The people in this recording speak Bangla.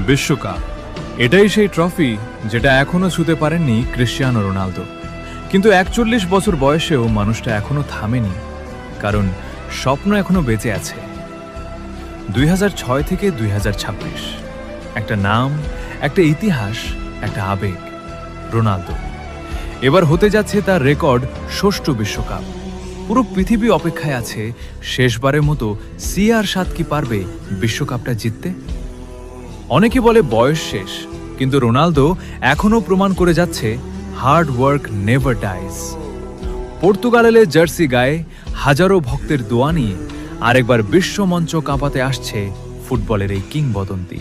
বিশ্বকাপ, এটাই সেই ট্রফি যেটা এখনো ছুঁতে পারেননি ক্রিশ্চিয়ানো রোনালদো। কিন্তু 41 বছর বয়সেও মানুষটা এখনো থামেনি, কারণ স্বপ্ন এখনো বেঁচে আছে। 2006 থেকে 2026, একটা নাম, একটা ইতিহাস, একটা আবেগ, রোনালদো। এবার হতে যাচ্ছে তার রেকর্ড 6ষ্ঠ বিশ্বকাপ। পুরো পৃথিবী অপেক্ষায় আছে শেষবারের মতো CR7 কি পারবে বিশ্বকাপটা জিততে। অনেকে বলে বয়স শেষ, কিন্তু রোনালদো এখনো প্রমাণ করে যাচ্ছে হার্ড ওয়ার্ক নেভার ডাইজ। পর্তুগালের জার্সি গায়ে হাজারো ভক্তের দোয়া নিয়ে আরেকবার বিশ্বমঞ্চ কাঁপাতে আসছে ফুটবলের এই কিংবদন্তি।